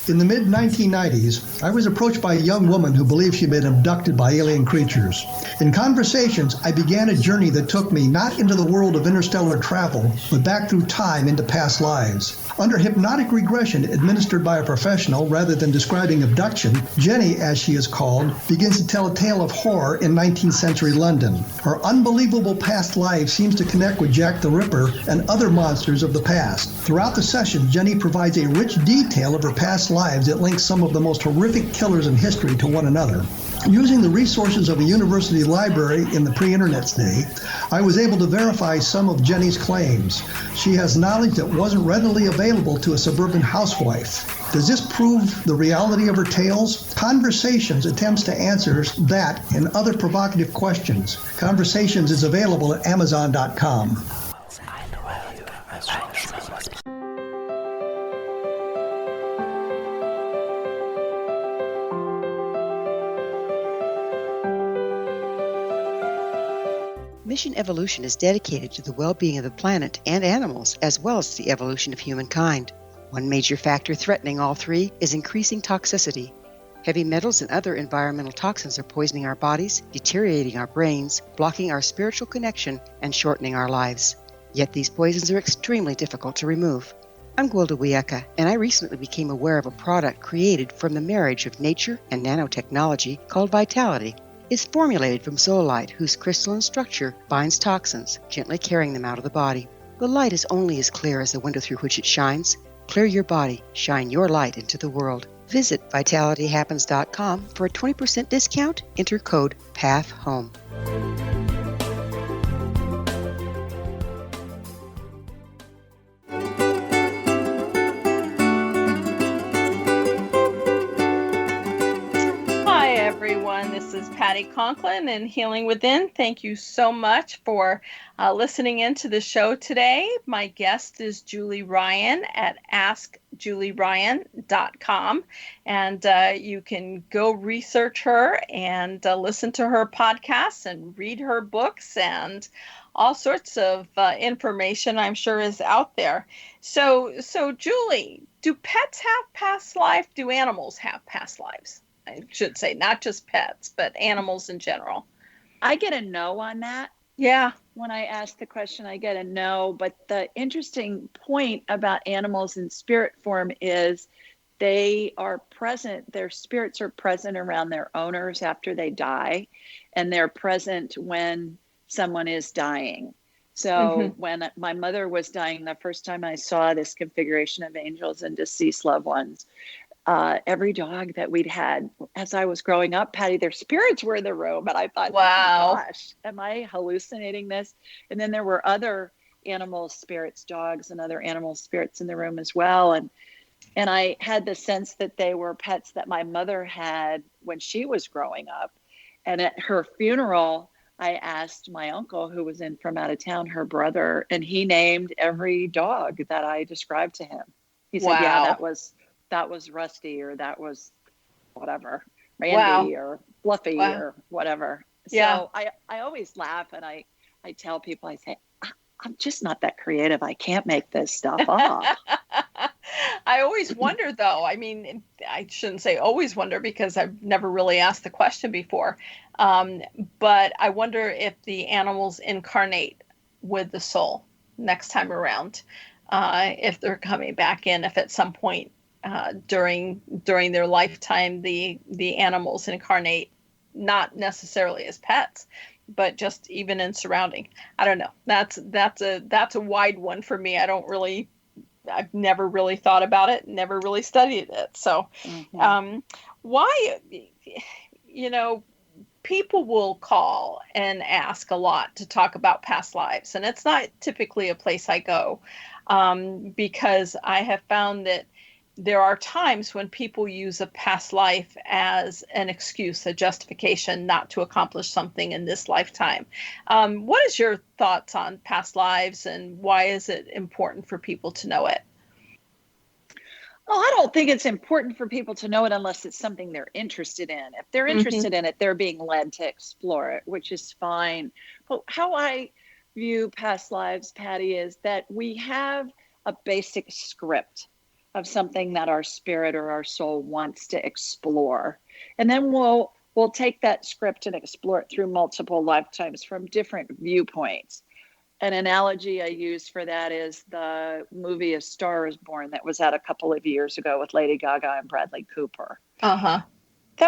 In the mid-1990s, I was approached by a young woman who believed she'd been abducted by alien creatures. In conversations, I began a journey that took me not into the world of interstellar travel, but back through time into past lives. Under hypnotic regression administered by a professional rather than describing abduction, Jenny, as she is called, begins to tell a tale of horror in 19th century London. Her unbelievable past life seems to connect with Jack the Ripper and other monsters of the past. Throughout the session, Jenny provides a rich detail of her past lives that links some of the most horrific killers in history to one another. Using the resources of a university library in the pre-internet day, I was able to verify some of Jenny's claims. She has knowledge that wasn't readily available to a suburban housewife. Does this prove the reality of her tales? Conversations attempts to answer that and other provocative questions. Conversations is available at Amazon.com. Mission Evolution is dedicated to the well-being of the planet and animals, as well as the evolution of humankind. One major factor threatening all three is increasing toxicity. Heavy metals and other environmental toxins are poisoning our bodies, deteriorating our brains, blocking our spiritual connection, and shortening our lives. Yet these poisons are extremely difficult to remove. I'm Gwilda Wiyaka, and I recently became aware of a product created from the marriage of nature and nanotechnology called Vitality. It's formulated from zoolite, whose crystalline structure binds toxins, gently carrying them out of the body. The light is only as clear as the window through which it shines. Clear your body, shine your light into the world. Visit vitalityhappens.com for a 20% discount. Enter code PATHHOME. This is Patty Conklin and Healing Within. Thank you so much for listening into the show today. My guest is Julie Ryan at AskJulieRyan.com, and you can go research her and listen to her podcasts and read her books, and all sorts of information I'm sure is out there. So Julie, do pets have past life? Do animals have past lives? I should say, not just pets, but animals in general. I get a no on that. Yeah. When I ask the question, I get a no. But the interesting point about animals in spirit form is they are present. Their spirits are present around their owners after they die, and they're present when someone is dying. So when my mother was dying, the first time I saw this configuration of angels and deceased loved ones, every dog that we'd had as I was growing up, Patty, their spirits were in the room. And I thought, wow, oh gosh, am I hallucinating this? And then there were other animal spirits, dogs and other animal spirits in the room as well. And I had the sense that they were pets that my mother had when she was growing up. And at her funeral, I asked my uncle, who was in from out of town, her brother, and he named every dog that I described to him. He said, yeah, that was Rusty, or that was whatever, Randy or Fluffy or whatever. So I always laugh, and I tell people, I say, I'm just not that creative. I can't make this stuff up. I always wonder, though. I mean, I shouldn't say always wonder, because I've never really asked the question before. But I wonder if the animals incarnate with the soul next time around. if they're coming back in, if at some point during their lifetime the animals incarnate, not necessarily as pets, but just even in surrounding. I don't know. That's a wide one for me. I've never really thought about it, never really studied it. So why, people will call and ask a lot to talk about past lives, and it's not typically a place I go, because I have found that there are times when people use a past life as an excuse, a justification not to accomplish something in this lifetime. What is your thoughts on past lives, and why is it important for people to know it? Well, I don't think it's important for people to know it unless it's something they're interested in. If they're interested in it, they're being led to explore it, which is fine. But how I view past lives, Patty, is that we have a basic script of something that our spirit or our soul wants to explore. And then we'll take that script and explore it through multiple lifetimes from different viewpoints. An analogy I use for that is the movie A Star is Born that was out a couple of years ago with Lady Gaga and Bradley Cooper. That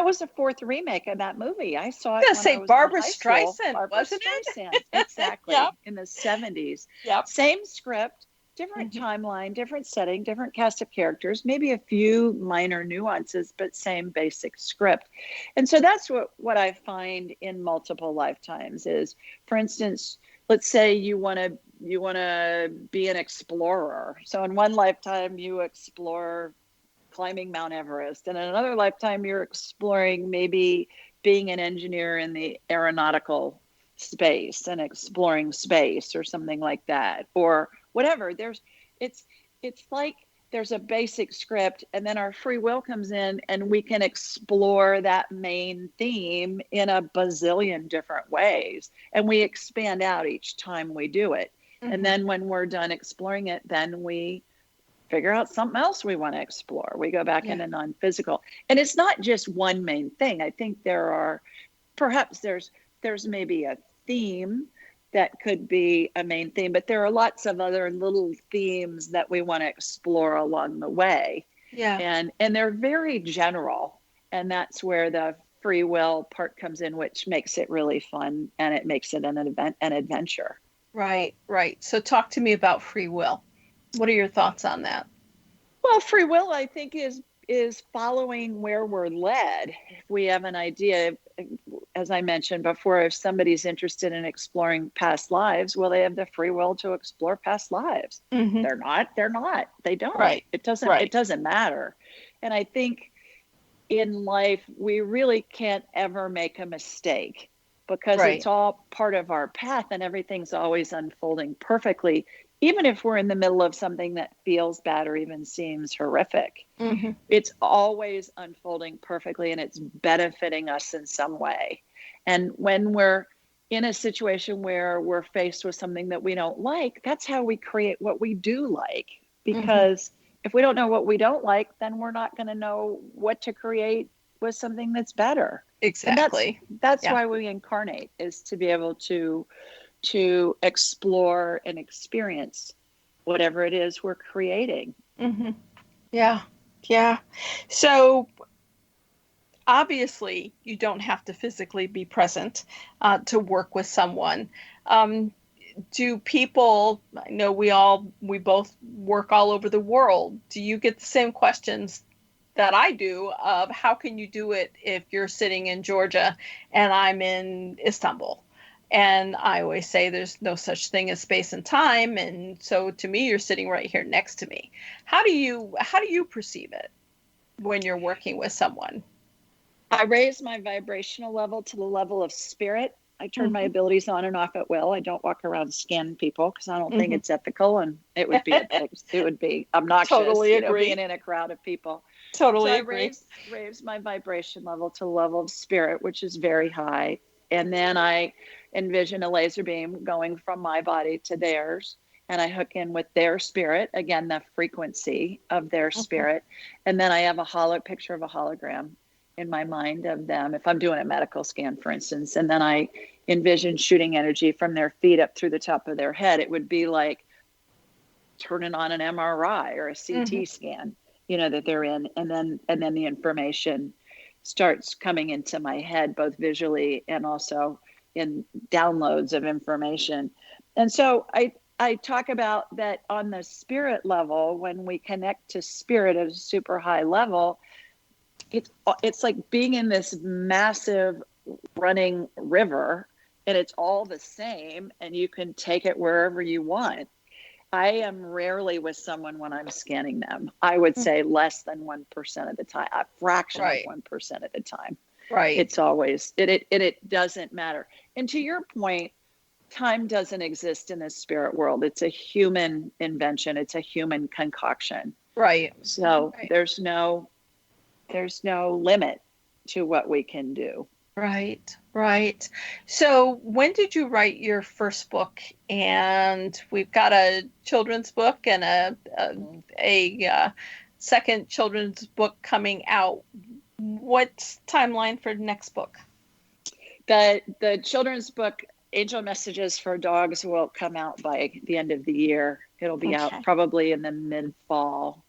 was the fourth remake of that movie. I saw it. I was going to say Barbara Streisand, wasn't it? Exactly. In the 70s. Same script, different timeline, different setting, different cast of characters, maybe a few minor nuances, but same basic script. And so that's what I find in multiple lifetimes is, for instance, let's say you want to be an explorer. So in one lifetime, you explore climbing Mount Everest. And in another lifetime, you're exploring maybe being an engineer in the aeronautical space and exploring space or something like that, or whatever. It's like there's a basic script, and then our free will comes in and we can explore that main theme in a bazillion different ways. And we expand out each time we do it. And then when we're done exploring it, then we figure out something else we want to explore. We go back into non-physical. And it's not just one main thing. I think there's maybe a theme that could be a main theme, but there are lots of other little themes that we want to explore along the way. And they're very general. And that's where the free will part comes in, which makes it really fun, and it makes it an adventure. Right. So talk to me about free will. What are your thoughts on that? Well, free will, I think, is following where we're led. If we have an idea, as I mentioned before, if somebody's interested in exploring past lives, well, they have the free will to explore past lives. They're not. They don't. Right. It doesn't matter. And I think in life, we really can't ever make a mistake, because it's all part of our path and everything's always unfolding perfectly, even if we're in the middle of something that feels bad or even seems horrific. It's always unfolding perfectly, and it's benefiting us in some way. And when we're in a situation where we're faced with something that we don't like, that's how we create what we do like. Because if we don't know what we don't like, then we're not going to know what to create with something that's better. Exactly. And that's why we incarnate, is to be able to explore and experience whatever it is we're creating. Yeah. So obviously you don't have to physically be present to work with someone. Do people, I know we both work all over the world. Do you get the same questions that I do of how can you do it if you're sitting in Georgia and I'm in Istanbul? And I always say there's no such thing as space and time. And so to me, you're sitting right here next to me. How do you perceive it when you're working with someone? I raise my vibrational level to the level of spirit. I turn my abilities on and off at will. I don't walk around scanning people because I don't think it's ethical, and it would be obnoxious. Totally agree. Being in a crowd of people. Totally so agree. I raise my vibration level to the level of spirit, which is very high. And then I envision a laser beam going from my body to theirs, and I hook in with their spirit, again, the frequency of their spirit. And then I have a picture of a hologram in my mind of them, if I'm doing a medical scan, for instance. And then I envision shooting energy from their feet up through the top of their head. It would be like turning on an MRI or a CT scan, that they're in. And then the information starts coming into my head, both visually and also in downloads of information. And so I talk about that on the spirit level. When we connect to spirit at a super high level, it's like being in this massive running river, and it's all the same, and you can take it wherever you want. I am rarely with someone when I'm scanning them. I would say less than 1% of the time, a fraction of 1% of the time. Right. It's always, it doesn't matter. And to your point, time doesn't exist in the spirit world. It's a human invention. It's a human concoction. Right. So there's no limit to what we can do. Right. So when did you write your first book? And we've got a children's book and a second children's book coming out. What's timeline for the next book? The children's book, Angel Messages for Dogs, will come out by the end of the year. It'll be out probably in the mid-fall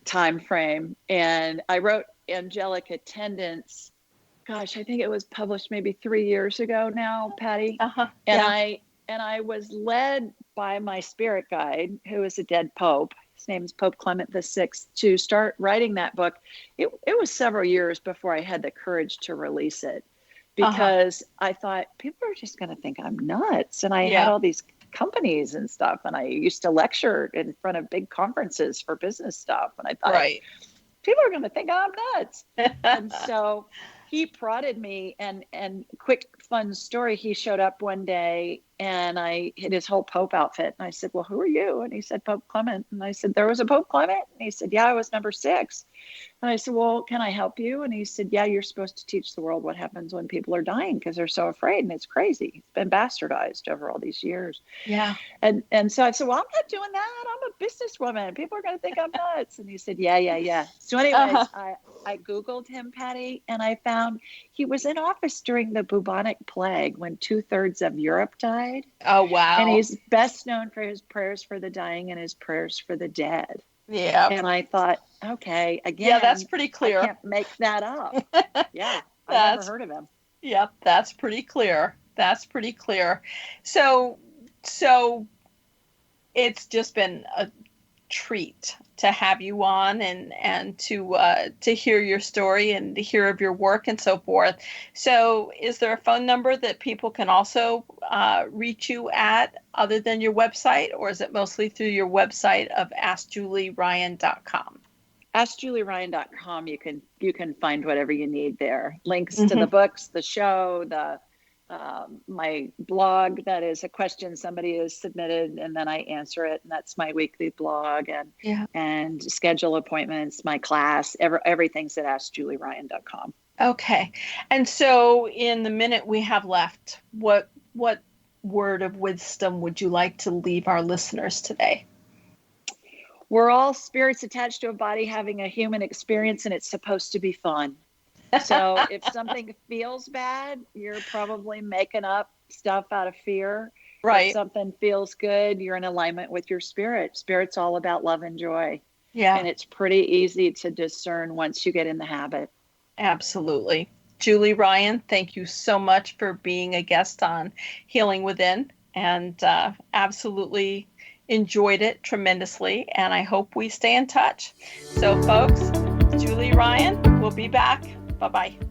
time frame. And I wrote Angelic Attendants. Gosh, I think it was published maybe 3 years ago now, Patty. And I was led by my spirit guide, who is a dead pope. His name is Pope Clement VI, to start writing that book. It was several years before I had the courage to release it, because I thought people are just going to think I'm nuts. And I had all these companies and stuff, and I used to lecture in front of big conferences for business stuff. And I thought, people are going to think I'm nuts. And so he prodded me, and quick fun story. He showed up one day and I hit his whole Pope outfit. And I said, well, who are you? And he said, Pope Clement. And I said, there was a Pope Clement? And he said, yeah, I was number 6. And I said, well, can I help you? And he said, yeah, you're supposed to teach the world what happens when people are dying, because they're so afraid, and it's crazy. It's been bastardized over all these years. Yeah. And so I said, well, I'm not doing that. I'm a businesswoman. People are going to think I'm nuts. And he said, yeah. So anyways, I Googled him, Patty, and I found he was in office during the bubonic plague when 2/3 of Europe died. Oh, wow. And he's best known for his prayers for the dying and his prayers for the dead. Yeah. And I thought, okay, again. Yeah, that's pretty clear. I can't make that up. Yeah. I've never heard of him. Yep, that's pretty clear. So it's just been a treat to have you on and to hear your story and to hear of your work and so forth. So is there a phone number that people can also reach you at other than your website, or is it mostly through your website of AskJulieRyan.com? AskJulieRyan.com. You can find whatever you need there. Links to the books, the show, my blog, that is a question somebody has submitted and then I answer it, and that's my weekly blog, and schedule appointments, my class, everything's at AskJulieRyan.com. Okay. And so in the minute we have left, what word of wisdom would you like to leave our listeners today? We're all spirits attached to a body having a human experience, and it's supposed to be fun. So if something feels bad, you're probably making up stuff out of fear. Right. If something feels good, you're in alignment with your spirit. Spirit's all about love and joy. Yeah. And it's pretty easy to discern once you get in the habit. Absolutely. Julie Ryan, thank you so much for being a guest on Healing Within, and absolutely enjoyed it tremendously. And I hope we stay in touch. So folks, Julie Ryan, we'll be back. Bye-bye.